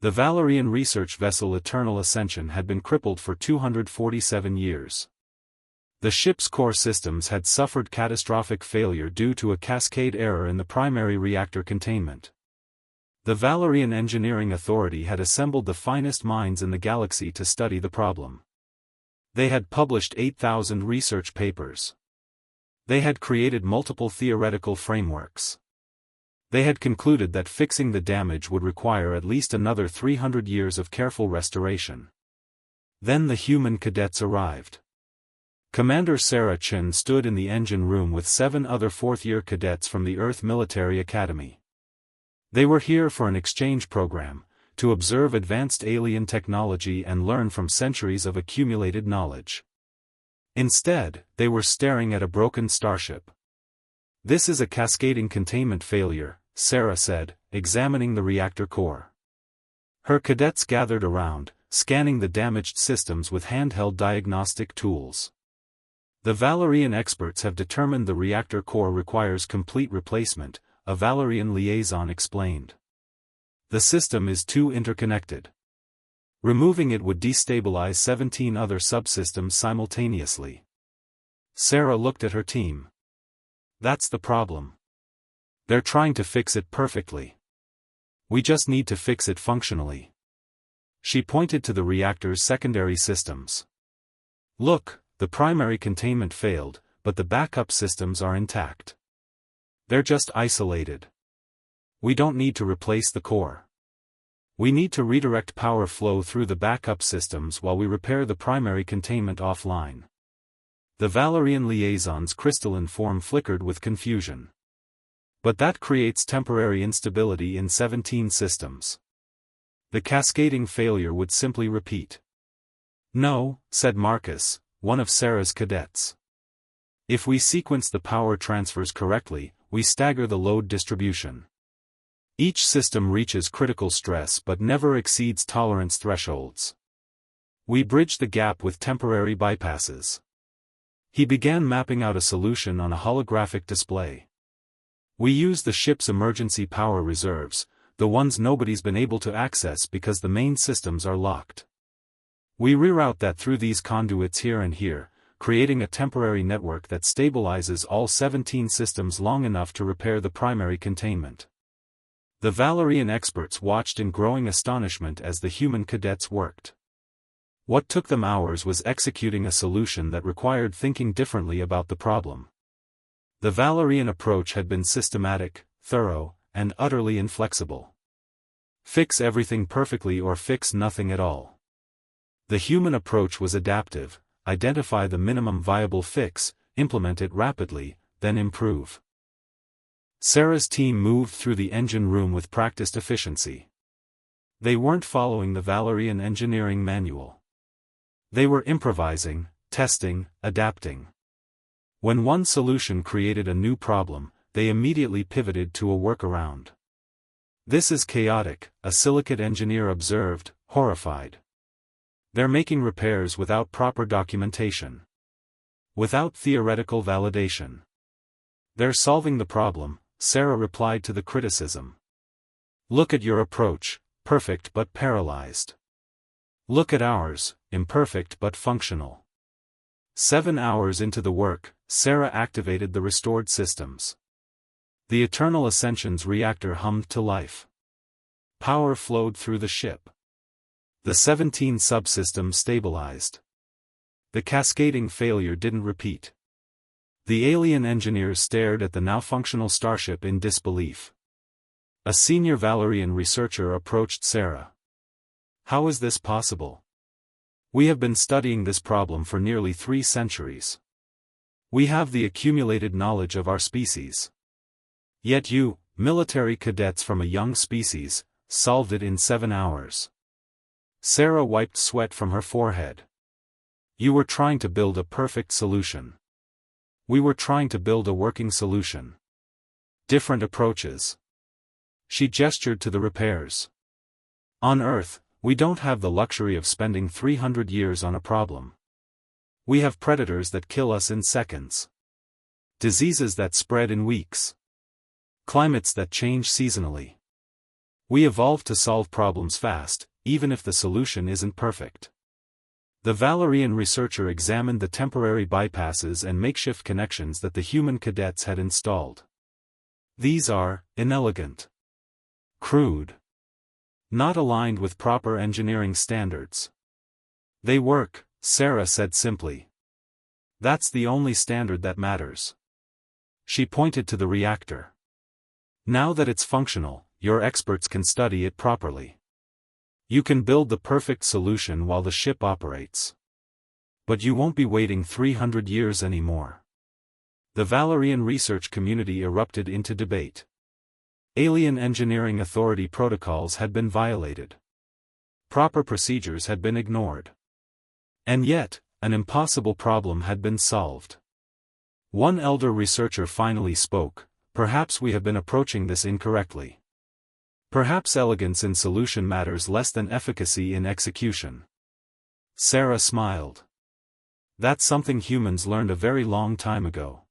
The Valerian research vessel Eternal Ascension had been crippled for 247 years. The ship's core systems had suffered catastrophic failure due to a cascade error in the primary reactor containment. The Valerian Engineering Authority had assembled the finest minds in the galaxy to study the problem. They had published 8,000 research papers. They had created multiple theoretical frameworks. They had concluded that fixing the damage would require at least another 300 years of careful restoration. Then the human cadets arrived. Commander Sarah Chen stood in the engine room with 7 other fourth-year cadets from the Earth Military Academy. They were here for an exchange program, to observe advanced alien technology and learn from centuries of accumulated knowledge. Instead, they were staring at a broken starship. "This is a cascading containment failure," Sarah said, examining the reactor core. Her cadets gathered around, scanning the damaged systems with handheld diagnostic tools. "The Valerian experts have determined the reactor core requires complete replacement," a Valerian liaison explained. "The system is too interconnected. Removing it would destabilize 17 other subsystems simultaneously." Sarah looked at her team. "That's the problem. They're trying to fix it perfectly. We just need to fix it functionally." She pointed to the reactor's secondary systems. "Look, the primary containment failed, but the backup systems are intact. They're just isolated. We don't need to replace the core. We need to redirect power flow through the backup systems while we repair the primary containment offline." The Valerian liaison's crystalline form flickered with confusion. "But that creates temporary instability in 17 systems. The cascading failure would simply repeat." "No," said Marcus, one of Sarah's cadets. "If we sequence the power transfers correctly, we stagger the load distribution. Each system reaches critical stress but never exceeds tolerance thresholds. We bridge the gap with temporary bypasses." He began mapping out a solution on a holographic display. "We use the ship's emergency power reserves, the ones nobody's been able to access because the main systems are locked. We reroute that through these conduits here and here, creating a temporary network that stabilizes all 17 systems long enough to repair the primary containment." The Valerian experts watched in growing astonishment as the human cadets worked. What took them hours was executing a solution that required thinking differently about the problem. The Valerian approach had been systematic, thorough, and utterly inflexible. Fix everything perfectly or fix nothing at all. The human approach was adaptive: identify the minimum viable fix, implement it rapidly, then improve. Sarah's team moved through the engine room with practiced efficiency. They weren't following the Valerian engineering manual. They were improvising, testing, adapting. When one solution created a new problem, they immediately pivoted to a workaround. "This is chaotic," a silicate engineer observed, horrified. "They're making repairs without proper documentation. Without theoretical validation. They're solving the problem," Sarah replied to the criticism. "Look at your approach, perfect but paralyzed. Look at ours, imperfect but functional." 7 hours into the work, Sarah activated the restored systems. The Eternal Ascension's reactor hummed to life. Power flowed through the ship. The 17 subsystems stabilized. The cascading failure didn't repeat. The alien engineers stared at the now functional starship in disbelief. A senior Valerian researcher approached Sarah. "How is this possible? We have been studying this problem for nearly 3 centuries. We have the accumulated knowledge of our species. Yet you, military cadets from a young species, solved it in 7 hours." Sarah wiped sweat from her forehead. "You were trying to build a perfect solution. We were trying to build a working solution. Different approaches." She gestured to the repairs. "On Earth, we don't have the luxury of spending 300 years on a problem. We have predators that kill us in seconds. Diseases that spread in weeks. Climates that change seasonally. We evolved to solve problems fast, even if the solution isn't perfect. The Valerian researcher examined the temporary bypasses and makeshift connections that the human cadets had installed. These are inelegant, crude, not aligned with proper engineering standards. They work, Sarah said simply. That's the only standard that matters. She pointed to the reactor. Now that it's functional, your experts can study it properly. You can build the perfect solution while the ship operates. But you won't be waiting 300 years anymore. The Valerian research community erupted into debate. Alien Engineering Authority protocols had been violated. Proper procedures had been ignored. And yet, an impossible problem had been solved. One elder researcher finally spoke, "Perhaps we have been approaching this incorrectly. Perhaps elegance in solution matters less than efficacy in execution." Sarah smiled. That's something humans learned a very long time ago.